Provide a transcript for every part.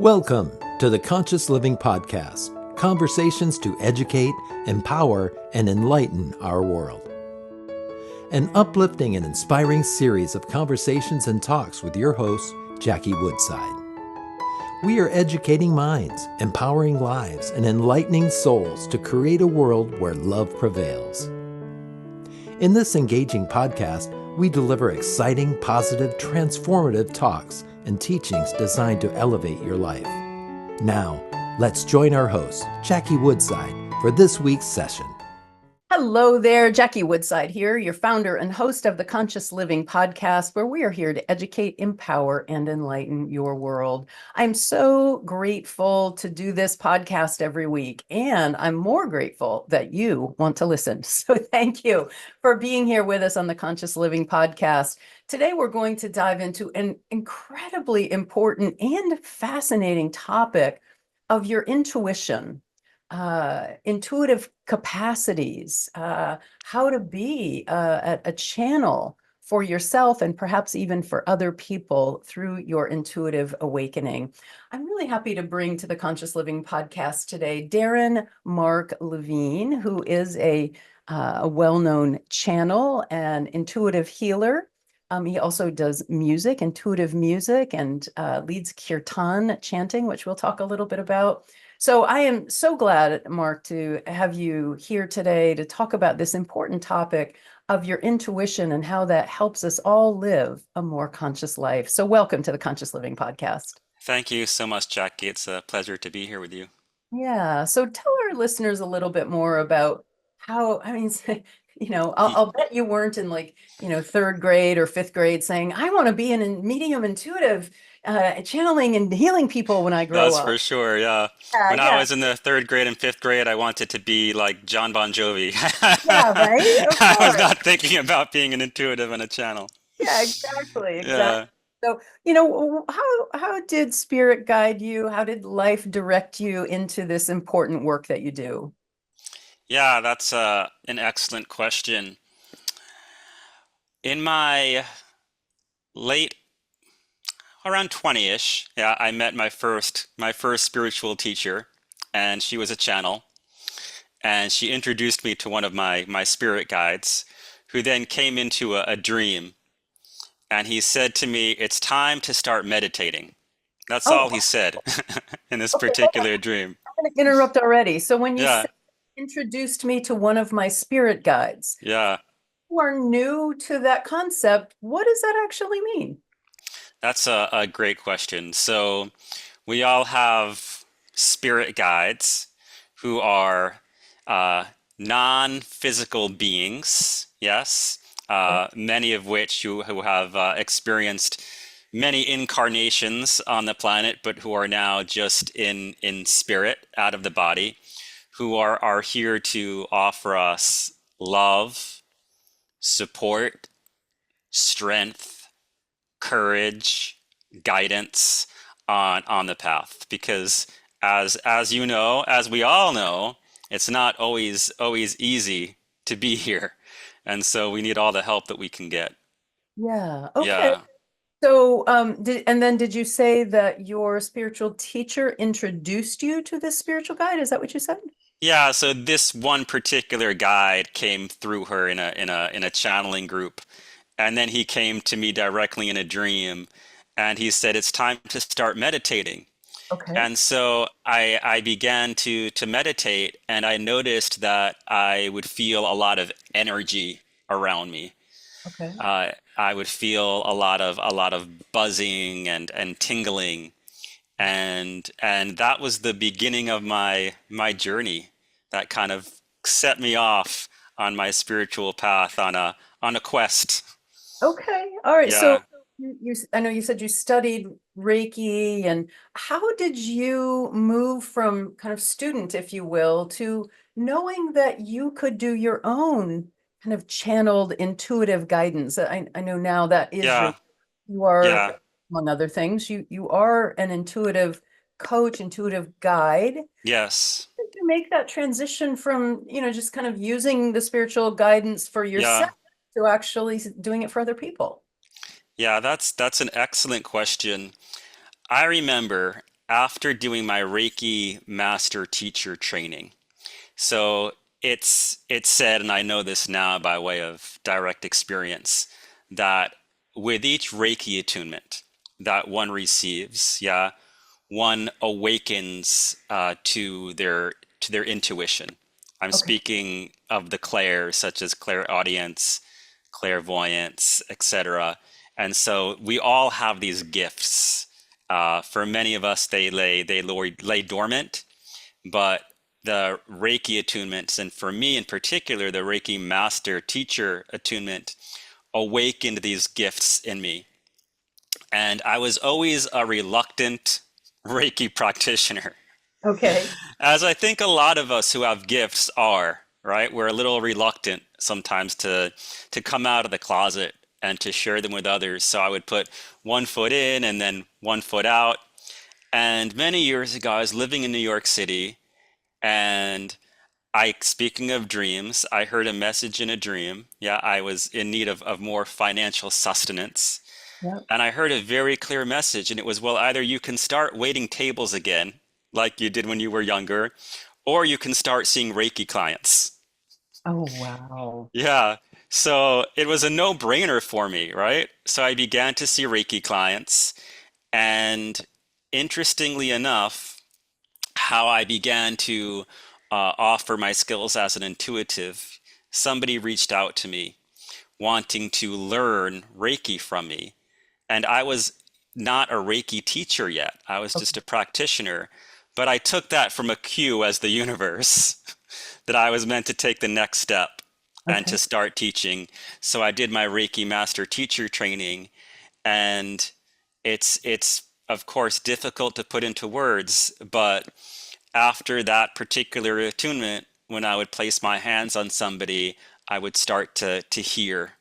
Welcome to the Conscious Living Podcast, conversations to educate, empower, and enlighten our world. An uplifting and inspiring series of conversations and talks with your host, Jackie Woodside. We are educating minds, empowering lives, and enlightening souls to create a world where love prevails. In this engaging podcast, we deliver exciting, positive, transformative talks and teachings designed to elevate your life. Now, let's join our host, Jackie Woodside, for this week's session. Hello there, Jackie Woodside here, your founder and host of the Conscious Living Podcast, where we are here to educate, empower, and enlighten your world. I'm so grateful to do this podcast every week, and I'm more grateful that you want to listen. So thank you for being here with us on the Conscious Living Podcast. Today, we're going to dive into an incredibly important and fascinating topic of your intuition. Intuitive capacities, how to be a channel for yourself and perhaps even for other people through your intuitive awakening. I'm really happy to bring to the Conscious Living Podcast today Darren, Marc, Levene, who is a well-known channel and intuitive healer. He also does music, intuitive music, and leads kirtan chanting, which we'll talk a little bit about. So I am so glad, Marc, to have you here today to talk about this important topic of your intuition and how that helps us all live a more conscious life. So welcome to the Conscious Living Podcast. Thank you so much, Jackie. It's a pleasure to be here with you. Yeah. So tell our listeners a little bit more about how, I'll bet you weren't in third grade or fifth grade saying, I want to be in medium intuitive channeling and healing people when I grow That's up. for sure, yeah. When I was in the third grade and fifth grade, I wanted to be like John Bon Jovi. Yeah, right? Of I was course. not thinking about being an intuitive and a channel. Yeah, exactly. Yeah. So, how did spirit guide you? How did life direct you into this important work that you do? Yeah, that's an excellent question. In my late, around 20-ish, yeah, I met my first spiritual teacher, and she was a channel. And she introduced me to one of my spirit guides, who then came into a dream. And he said to me, it's time to start meditating. That's all he said in this particular dream. I'm going to interrupt already. So when you Yeah, said, introduced me to one of my spirit guides, yeah. who are new to that concept, what does that actually mean? That's a great question. So we all have spirit guides who are non-physical beings, yes, many of which who have experienced many incarnations on the planet, but who are now just in spirit, out of the body, who are here to offer us love, support, strength, courage, guidance on the path. Because as you know, as we all know, it's not always easy to be here. And so we need all the help that we can get. Yeah. Okay. Yeah. So, did you say that your spiritual teacher introduced you to this spiritual guide? Is that what you said? Yeah, so this one particular guide came through her in a channeling group, and then he came to me directly in a dream, and he said it's time to start meditating. Okay. And so I began to meditate, and I noticed that I would feel a lot of energy around me. Okay. I would feel a lot of buzzing and tingling, and that was the beginning of my journey. That kind of set me off on my spiritual path on a quest. Okay. All right. So Yeah. I know you said you studied Reiki, and how did you move from kind of student, if you will, to knowing that you could do your own kind of channeled intuitive guidance? I know now that is Yeah. you are, Yeah. among other things, you are an intuitive coach, intuitive guide. Yes. Did you make that transition from, just kind of using the spiritual guidance for yourself Yeah. to actually doing it for other people? Yeah, that's an excellent question. I remember after doing my Reiki master teacher training. So it's said, and I know this now by way of direct experience, that with each Reiki attunement that one receives, yeah, one awakens to their intuition. I'm Okay. speaking of the clairs, such as clairaudience, clairvoyance, etc. And so we all have these gifts. For many of us, lay dormant, but the Reiki attunements, and for me in particular, the Reiki master teacher attunement, awakened these gifts in me. And I was always a reluctant Reiki practitioner, Okay. as I think a lot of us who have gifts are, right? We're a little reluctant sometimes to come out of the closet and to share them with others. So I would put one foot in and then one foot out. And many years ago, I was living in New York City, and speaking of dreams, I heard a message in a dream. Yeah, I was in need of more financial sustenance. Yep. And I heard a very clear message, and it was, well, either you can start waiting tables again, like you did when you were younger, or you can start seeing Reiki clients. Oh, wow. Yeah. So it was a no-brainer for me, right? So I began to see Reiki clients, and interestingly enough, how I began to offer my skills as an intuitive, somebody reached out to me wanting to learn Reiki from me. And I was not a Reiki teacher yet. I was Okay. just a practitioner. But I took that from a cue as the universe that I was meant to take the next step and to Okay. start teaching. So I did my Reiki master teacher training, and it's of course difficult to put into words, but after that particular attunement, when I would place my hands on somebody, I would start to hear,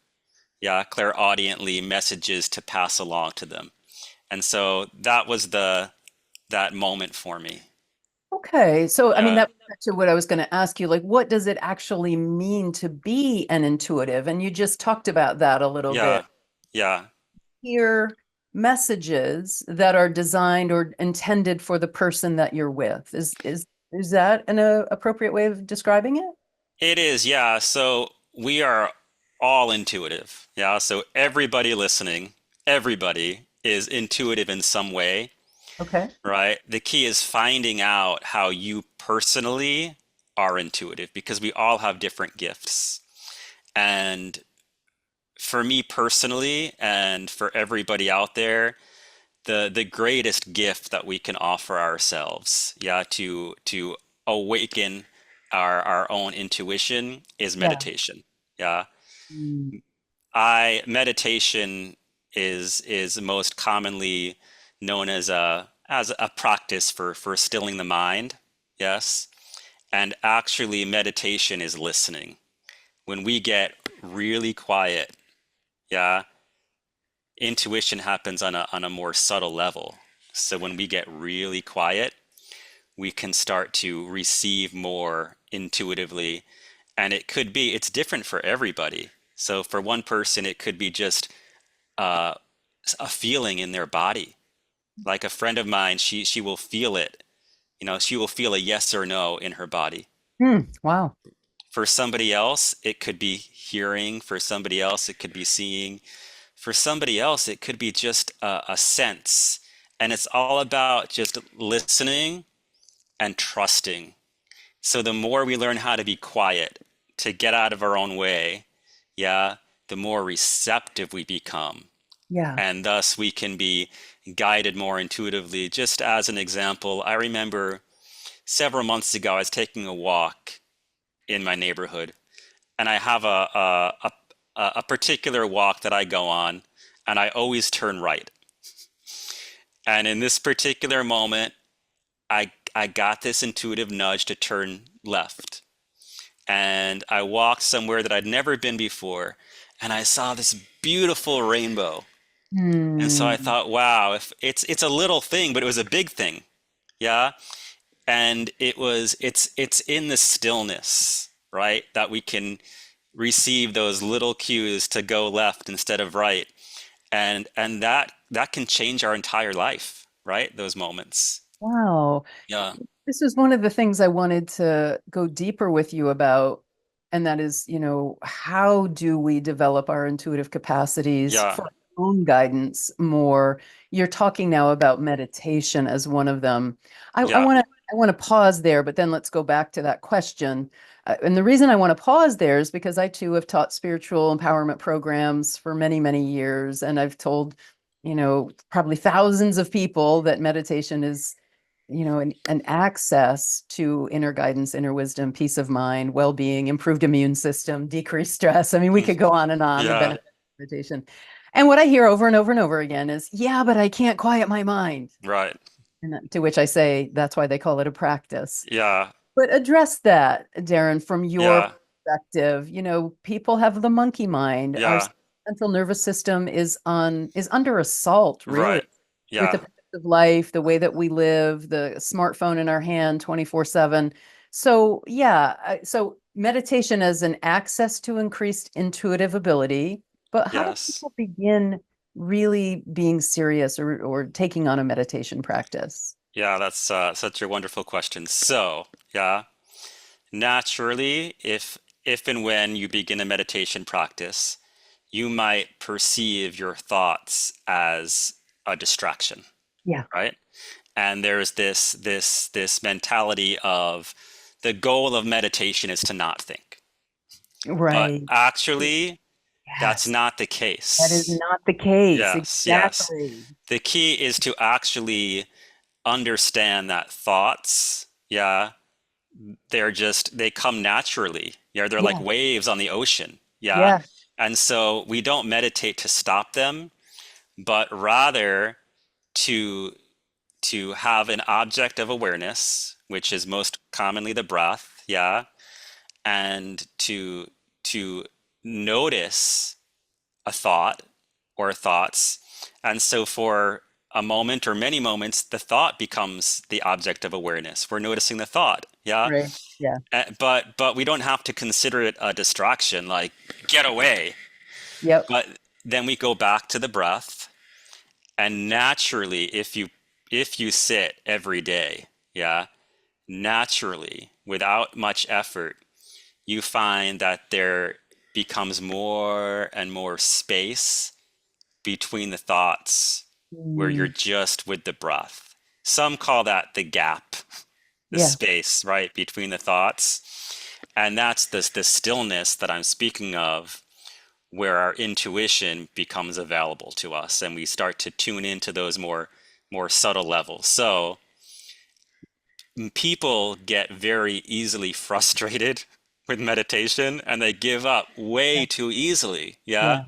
yeah, clairaudiently messages to pass along to them. And so that was that moment for me. Okay. So, I mean, Yeah, that brings back to what I was going to ask you, like, what does it actually mean to be an intuitive? And you just talked about that a little yeah, bit. yeah. Hear messages that are designed or intended for the person that you're with. Is that an appropriate way of describing it? It is, yeah. So we are all intuitive. Yeah. So everybody listening, everybody is intuitive in some way, Okay. right? The key is finding out how you personally are intuitive, because we all have different gifts. And for me personally, and for everybody out there, the greatest gift that we can offer ourselves, yeah, to awaken our own intuition is Yeah. meditation. Yeah. Mm. I meditation is most commonly known as a practice for stilling the mind. Yes. And actually meditation is listening. When we get really quiet, yeah, intuition happens on a more subtle level. So when we get really quiet, we can start to receive more intuitively. And it's different for everybody. So for one person, it could be just uh, a feeling in their body. Like a friend of mine, she will feel it. You know, she will feel a yes or no in her body. Wow. For somebody else, it could be hearing. For somebody else, it could be seeing. For somebody else, it could be just a sense. And it's all about just listening and trusting. So the more we learn how to be quiet, to get out of our own way, yeah, the more receptive we become. Yeah. And thus we can be guided more intuitively. Just as an example, I remember several months ago, I was taking a walk in my neighborhood, and I have a particular walk that I go on, and I always turn right. And in this particular moment, I got this intuitive nudge to turn left. And I walked somewhere that I'd never been before, and I saw this beautiful rainbow. And so I Hmm. thought, wow, if it's a little thing, but it was a big thing. Yeah. And it's in the stillness, right? That we can receive those little cues to go left instead of right. And that can change our entire life, right? Those moments. Wow. Yeah. This was one of the things I wanted to go deeper with you about. And that is, how do we develop our intuitive capacities Yeah. for our own guidance more? You're talking now about meditation as one of them. I Yeah. want to I want to pause there, but then let's go back to that question. And the reason I want to pause there is because I too have taught spiritual empowerment programs for many, many years. And I've told, probably thousands of people that meditation is an access to inner guidance, inner wisdom, peace of mind, well-being, improved immune system, decreased stress. I mean, we could go on the Yeah. benefits of meditation. And what I hear over and over and over again is, yeah, but I can't quiet my mind. Right. To which I say, that's why they call it a practice. Yeah. But address that, Darren, from your Yeah. perspective. People have the monkey mind. Our Yeah. central nervous system is under assault, really, Right. with the Yeah. pace of life, the way that we live, the smartphone in our hand 24/7. So, yeah, so meditation as an access to increased intuitive ability. But how do Yes. people begin really being serious or taking on a meditation practice? Yeah, that's such a wonderful question. So, yeah, naturally, if and when you begin a meditation practice, you might perceive your thoughts as a distraction, Yeah. right? And there's this mentality of the goal of meditation is to not think. But Right. actually, that's Yes. not the That is case. not the case. Yes, yes. Exactly. The key is to actually understand that thoughts, yeah, they come naturally. Yeah, they're like Yeah. waves on the ocean. Yeah. Yeah. And so we don't meditate to stop them, but rather to have an object of awareness, which is most commonly the breath, yeah, and to notice a thought or thoughts. And so for a moment or many moments, the thought becomes the object of awareness. We're noticing the thought, yeah. Right. Yeah. But we don't have to consider it a distraction, like get away. Yep. But then we go back to the breath, and naturally, if you sit every day, yeah, naturally, without much effort, you find that there becomes more and more space between the thoughts where you're Mm, just with the breath. Some call that the gap, the yeah. space, right, between the thoughts. And that's the stillness that I'm speaking of, where our intuition becomes available to us and we start to tune into those more subtle levels. So people get very easily frustrated with meditation and they give up Yeah. way too easily. Yeah. Yeah.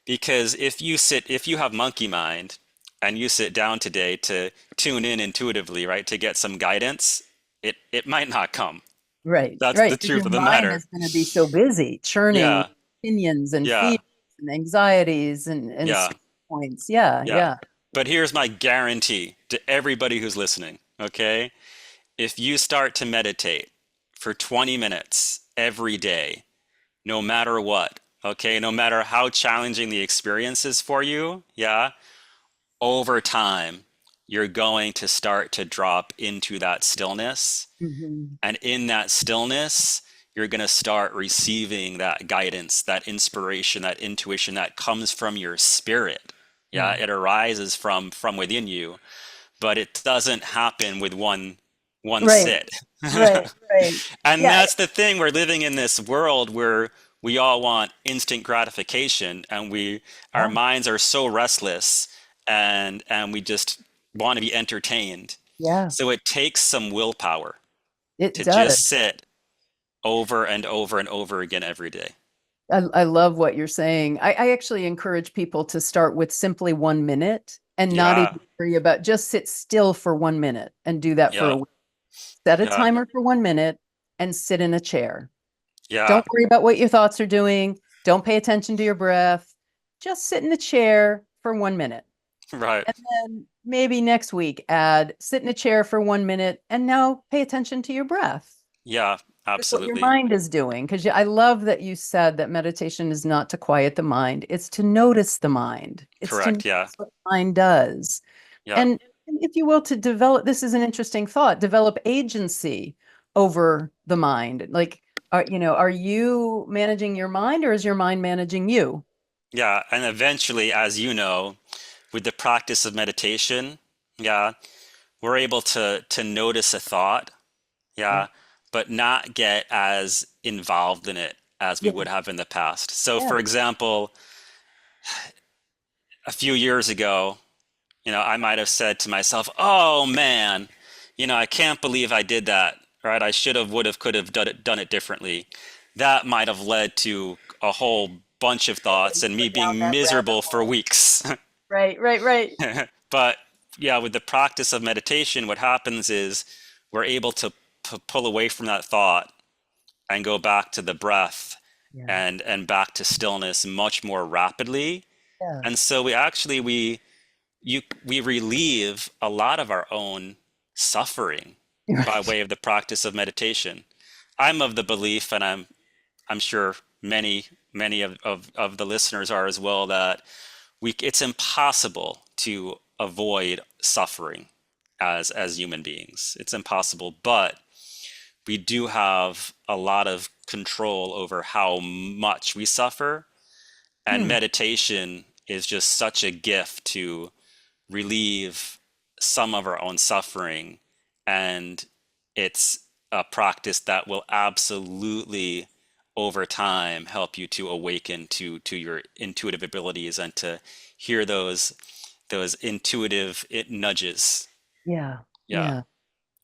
Because if you have monkey mind and you sit down today to tune in intuitively, right, to get some guidance, it might not come. Right. That's the Right. Because truth your of the mind matter. is going to be so busy churning Yeah. opinions and Yeah. fears and anxieties and Yeah. stress points. Yeah. Yeah. Yeah. But here's my guarantee to everybody who's listening, okay? If you start to meditate for 20 minutes every day, no matter what, okay, no matter how challenging the experience is for you, yeah, over time, you're going to start to drop into that stillness. Hmm. And in that stillness, you're going to start receiving that guidance, that inspiration, that intuition that comes from your spirit. Yeah, Yeah. it arises from within you, but it doesn't happen with one Right. sit. Right. Right. And Yeah. that's the thing. We're living in this world where we all want instant gratification and our Yeah. minds are so restless and we just want to be entertained. Yeah. So it takes some willpower It to does. just sit over and over and over again every day. I love what you're saying. I actually encourage people to start with simply 1 minute and not Yeah, even worry about just sit still for 1 minute and do that for yeah, a week. Set a yeah, timer for 1 minute and sit in a chair. yeah, Don't worry about what your thoughts are doing. Don't pay attention to your breath. Just sit in the chair for 1 minute. right. And then maybe next week add sit in a chair for 1 minute and now pay attention to your breath. Yeah, That's what your absolutely. mind is doing. Because I love that you said that meditation is not to quiet the mind, it's to notice the mind. It's to Correct. notice Yeah, what the mind does. yeah, And And if you will, to develop, this is an interesting thought, develop agency over the mind. Like, are you managing your mind or is your mind managing you? Yeah, and eventually, as you know, with the practice of meditation, yeah, we're able to notice a thought, Yeah. yeah, but not get as involved in it as we Yeah. would have in the past. So, Yeah. for example, a few years ago, I might have said to myself, "Oh man, I can't believe I did that, right? I should have, would have, could have done it differently." That might have led to a whole bunch of thoughts and Go me down being that rabbit miserable for hole. weeks. Right, right, right. But yeah, with the practice of meditation, what happens is we're able to pull away from that thought and go back to the breath Yeah. and back to stillness much more rapidly. Yeah. And so we relieve a lot of our own suffering by Right. way of the practice of meditation. I'm of the belief, and I'm sure many of the listeners are as well, that it's impossible to avoid suffering as human beings. It's impossible, but we do have a lot of control over how much we suffer, and Hmm. meditation is just such a gift to relieve some of our own suffering. And it's a practice that will absolutely over time help you to awaken to your intuitive abilities and to hear those intuitive nudges. Yeah. Yeah, Yeah.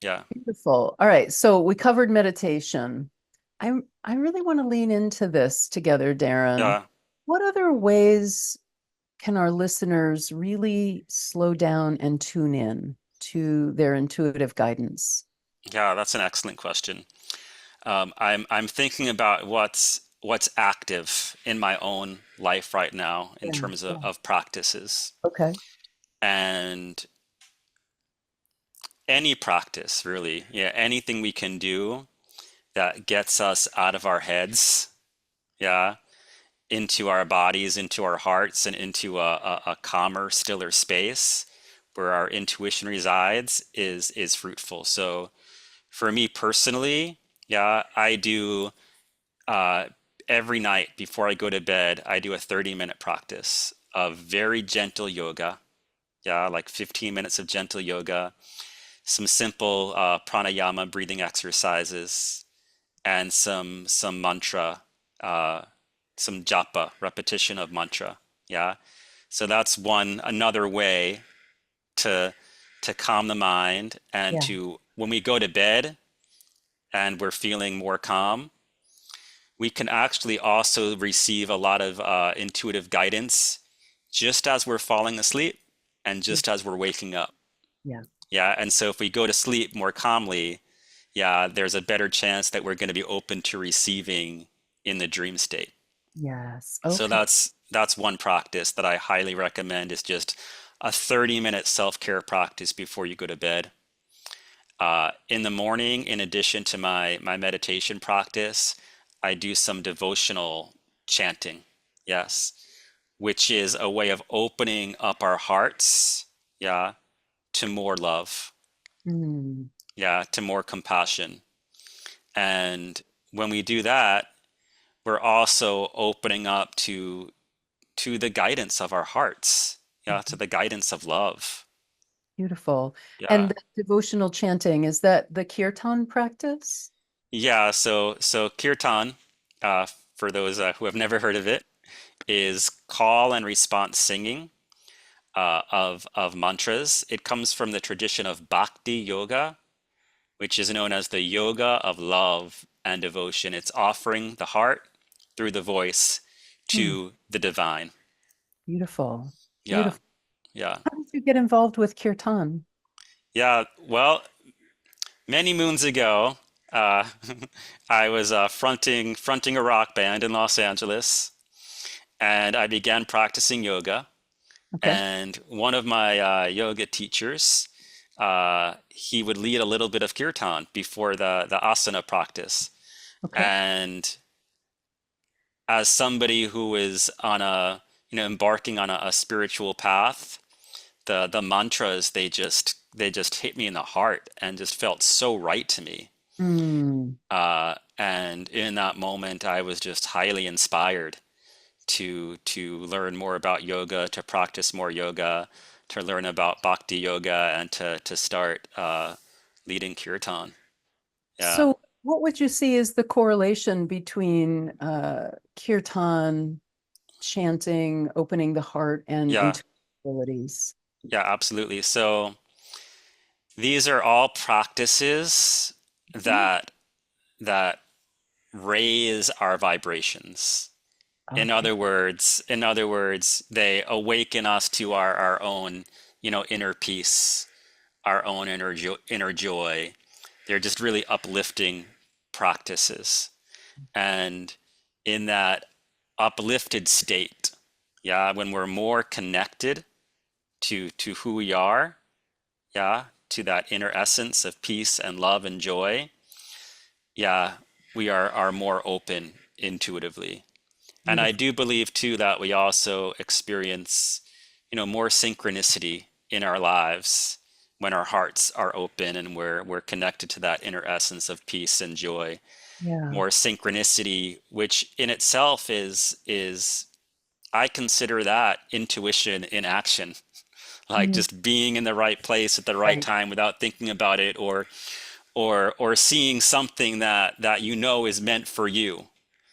yeah, Beautiful. All right. So we covered meditation. I really want to lean into this together, Darren. yeah, What other ways can our listeners really slow down and tune in to their intuitive guidance? yeah. That's an excellent question. I'm thinking about what's active in my own life right now in Yeah. terms Yeah. of practices. Okay. And any practice, really, yeah, anything we can do that gets us out of our heads, yeah, into our bodies, into our hearts, and into a calmer, stiller space where our intuition resides is fruitful. So for me personally, yeah, I do uh, every night before I go to bed, I do a 30-minute practice of very gentle yoga. Yeah, like 15 minutes of gentle yoga, some simple pranayama breathing exercises, and some mantra, uh, some japa, repetition of mantra. Yeah. So that's another way to calm the mind, and Yeah. to, when we go to bed and we're feeling more calm, we can actually also receive a lot of intuitive guidance just as we're falling asleep and Yeah. just as we're waking up. Yeah. Yeah. And so if we go to sleep more calmly, yeah, there's a better chance that we're going to be open to receiving in the dream state. Yes. So Okay. that's one practice that I highly recommend, is just a 30-minute self-care practice before you go to bed. In the morning, in addition to my meditation practice, I do some devotional chanting. Yes, which is a way of opening up our hearts, yeah, to more love, Mm. yeah, to more compassion. And when we do that, we're also opening up to the guidance of our hearts, yeah, to Mhm. the guidance of love. Beautiful. And Yeah. the devotional chanting, is that the kirtan practice? Yeah, so kirtan, uh, for those who have never heard of it, is call and response singing of mantras. It comes from the tradition of bhakti yoga, which is known as the yoga of love and devotion. It's offering the heart through the voice Hmm. to the divine. Beautiful. Yeah, Beautiful. yeah, How did you get involved with kirtan? yeah. Well, many moons ago, uh, I was fronting a rock band in Los Angeles, and I began practicing yoga. Okay. And one of my yoga teachers, he would lead a little bit of kirtan before the asana practice. Okay. And as somebody who is on embarking on a spiritual path, the mantras, they just hit me in the heart and just felt so right to me. Mm. And in that moment, I was just highly inspired to learn more about yoga, to practice more yoga, to learn about bhakti yoga, and to start leading kirtan. Yeah, So what would you see is the correlation between kirtan, chanting, opening the heart, and yeah, intuitive abilities? yeah, absolutely. So these are all practices Mhm. that raise our vibrations. Okay. In other words, they awaken us to our own, inner peace, our own inner joy. They're just really uplifting practices. And in that uplifted state, yeah, when we're more connected to who we are, yeah, to that inner essence of peace and love and joy, yeah, we are more open intuitively. And I Beautiful. do believe too that we also experience, more synchronicity in our lives when our hearts are open and we're connected to that inner essence of peace and joy. Yeah. More synchronicity, which in itself is I consider that intuition in action, like Mm. just being in the right place at the right Right. time without thinking about it, or seeing something that is meant for you.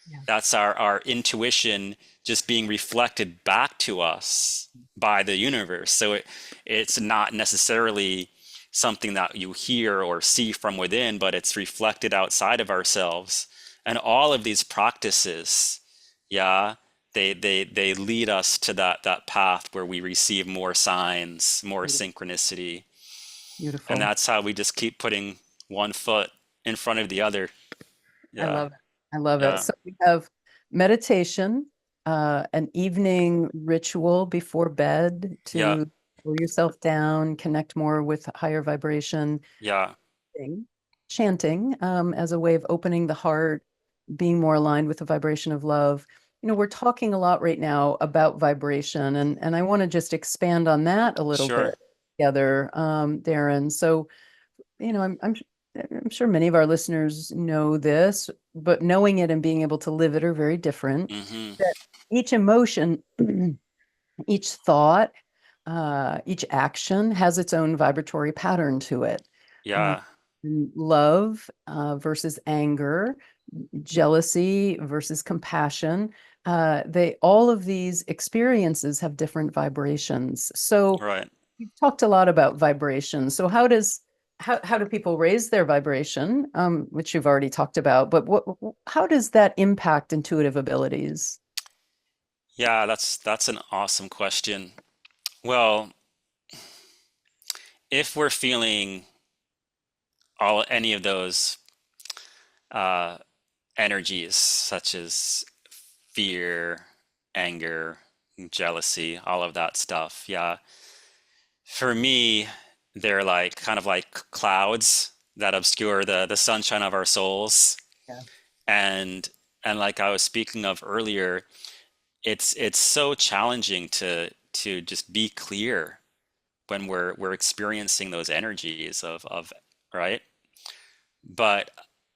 Yeah. That's our intuition just being reflected back to us by the universe. So it's not necessarily something that you hear or see from within, but it's reflected outside of ourselves. And all of these practices, yeah, they lead us to that path where we receive more signs, more synchronicity. And Beautiful. that's how we just keep putting one foot in front of the other. I Yeah, love it. I love it. yeah, So we have meditation, an evening ritual before bed yeah, to slow yourself down, connect more with higher vibration, yeah. chanting, as a way of opening the heart, being more aligned with the vibration of love. We're talking a lot right now about vibration, and I want to just expand on that a little bit Sure. together, Darren. So, I'm sure many of our listeners know this, but knowing it and being able to live it are very different. Hmm. That each emotion, each thought, each action has its own vibratory pattern to it. Uh, Yeah, Love versus anger, jealousy versus compassion. They all of these experiences have different vibrations. So right. we've talked a lot about vibration. So how do people raise their vibration, which you've already talked about, but how does that impact intuitive abilities? Yeah, that's an awesome question. Well, if we're feeling all any of those uh, energies, such as fear, anger, jealousy, all of that stuff, yeah, for me, they're like kind of like clouds that obscure the sunshine of our souls. Yeah. And like I was speaking of earlier, it's so challenging to just be clear when we're experiencing those energies of right. But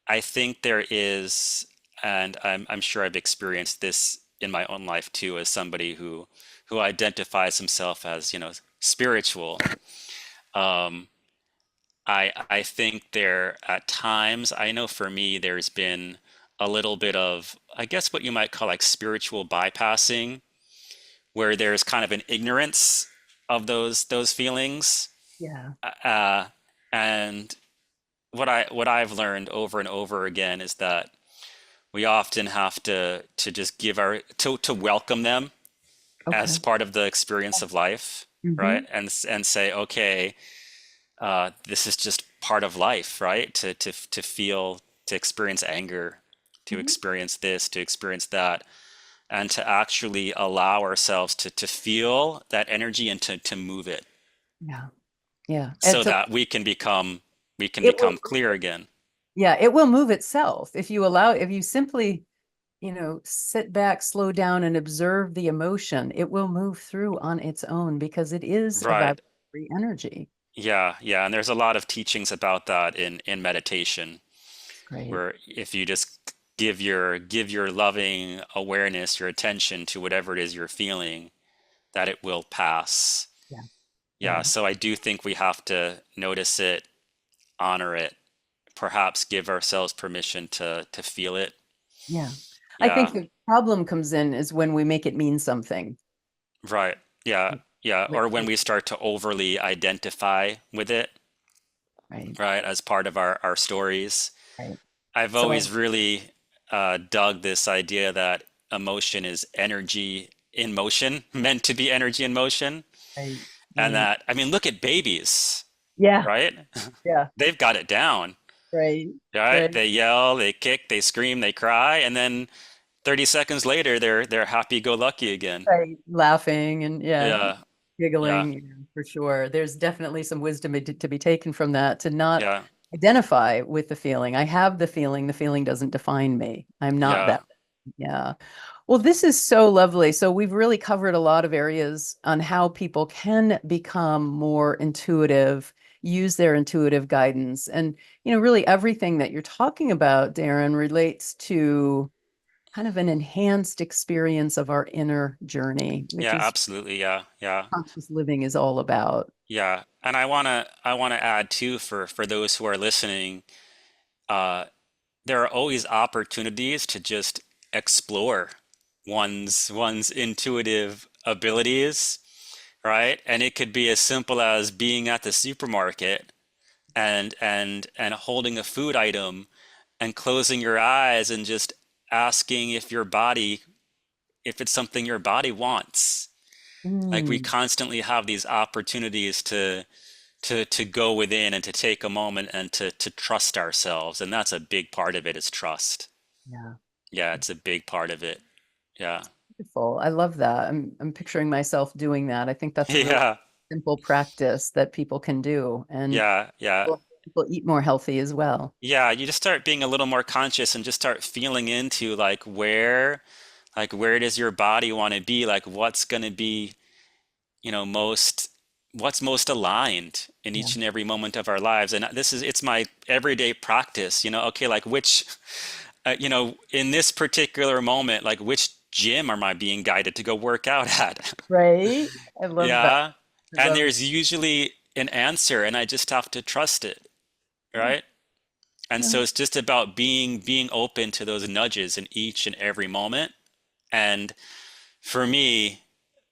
I think there is, and I'm sure I've experienced this in my own life too, as somebody who identifies himself as, spiritual. um I think there at times, I know for me there's been a little bit of, I guess, what you might call like spiritual bypassing, where there's kind of an ignorance of those feelings. Yeah. Uh, and what I've learned over and over again is that we often have to just give to welcome them as Okay. part of the experience of life, right? Hmm. And say, okay, this is just part of life, right? To feel, to experience anger, to Hmm. experience this, to experience that, and to actually allow ourselves to feel that energy and to move it, Yeah. Yeah. so that we can It will, become clear again. yeah, it will move itself if you simply, sit back, slow down, and observe the emotion. It will move through on its own because it is a Right. free energy. Yeah, yeah, and there's a lot of teachings about that in meditation, Great. where if you just give your loving awareness, your attention to whatever it is you're feeling, that it will pass. Yeah. Yeah, Yeah. so I do think we have to notice it, honor it, perhaps give ourselves permission to feel it. Yeah. I think Yeah, the problem comes in is when we make it mean something. right. Yeah, yeah, Which or when is we start to overly identify with it, right. right, as part of our stories. Right. I've So I always really dug this idea that emotion is energy in motion, meant to be energy in motion. right. And Right. that, I mean, look at babies, Yeah. right? Yeah. They've got it down, Right. right? Right. They yell, they kick, they scream, they cry, and then 30 seconds later, they're happy-go-lucky again. Right. Laughing and yeah, Yeah, yeah, giggling, for sure. There's definitely some wisdom to be taken from that, to not yeah, identify with the feeling. I have the feeling doesn't define me. I'm not yeah, that. Yeah. Well, this is so lovely. So we've really covered a lot of areas on how people can become more intuitive, use their intuitive guidance. And, really everything that you're talking about, Darren, relates to kind of an enhanced experience of our inner journey, which yeah, is absolutely. Yeah, yeah, conscious living is all about. yeah. And I wanna add too, for those who are listening, uh, there are always opportunities to just explore one's intuitive abilities, right? And it could be as simple as being at the supermarket and holding a food item and closing your eyes and just asking if it's something your body wants. Like, we Mm, constantly have these opportunities to go within and to take a moment and to trust ourselves. And that's a big part of it, is trust. yeah. Yeah, it's a big part of it. Yeah. Beautiful. I love that. I'm picturing myself doing that. I think that's a really Yeah. simple practice that people can do, and Yeah. Yeah. people eat more healthy as well. Yeah. You just start being a little more conscious and just start feeling into like where does your body want to be? Like, what's going to be, most what's most aligned in Yeah. each and every moment of our lives. And it's my everyday practice, okay, like which in this particular moment, like which gym am I being guided to go work out at? Right. I love that. Yeah. I And love there's usually an answer, and I just have to trust it, yeah. right? And Yeah. so it's just about being open to those nudges in each and every moment. And for me,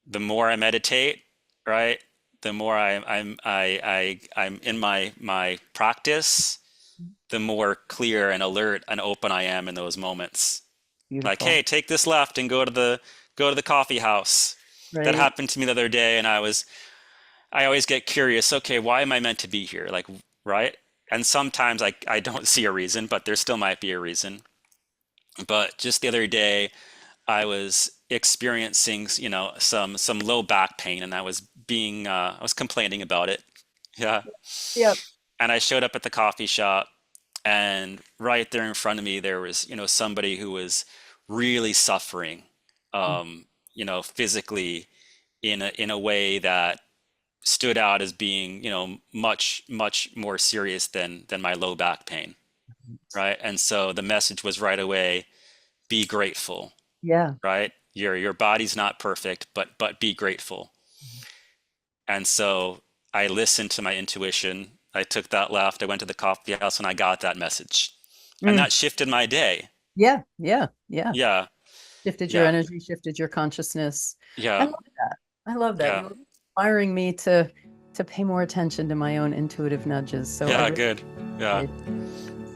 the more I meditate, right, the more I'm in my practice, the more clear and alert and open I am in those moments. Like, Beautiful. hey, take this left and go to the coffee house. That Right. happened to me the other day, and I always get curious. Okay, why am I meant to be here? Like, right? And sometimes I don't see a reason, but there still might be a reason. But just the other day, I was experiencing, some low back pain, and I was complaining about it. Yeah. Yep. And I showed up at the coffee shop, and right there in front of me, there was, somebody who was really suffering, physically in a way that stood out as being, much, much more serious than my low back pain, right? And so the message was right away, be grateful, Yeah. right? Your body's not perfect, but be grateful. And so I listened to my intuition. I took that left. I went to the coffee house and I got that message. And Mm. that shifted my day. Yeah. Yeah. Yeah. Yeah. Shifted your Yeah. energy, shifted your consciousness. I Yeah. love that. I love that. Yeah. You're inspiring me to pay more attention to my own intuitive nudges. So I Yeah. really Good. Yeah.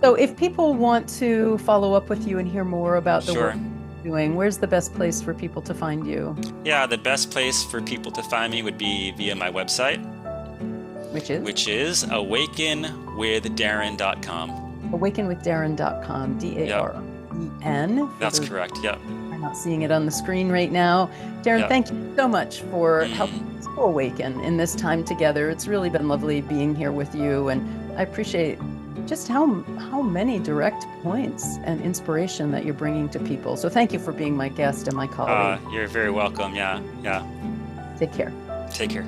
So if people want to follow up with you and hear more about the work Sure. you're doing, where's the best place for people to find you? Yeah. The best place for people to find me would be via my website, Which is which is awakenwithdarren.com. awakenwithdarren.com, Darren. That's correct. Yep. I'm not seeing it on the screen right now. Darren, Yep. thank you so much for helping us to awaken in this time together. It's really been lovely being here with you, and I appreciate just how many direct points and inspiration that you're bringing to people. So thank you for being my guest and my colleague. You're very welcome. Yeah. Yeah. Take care. Take care.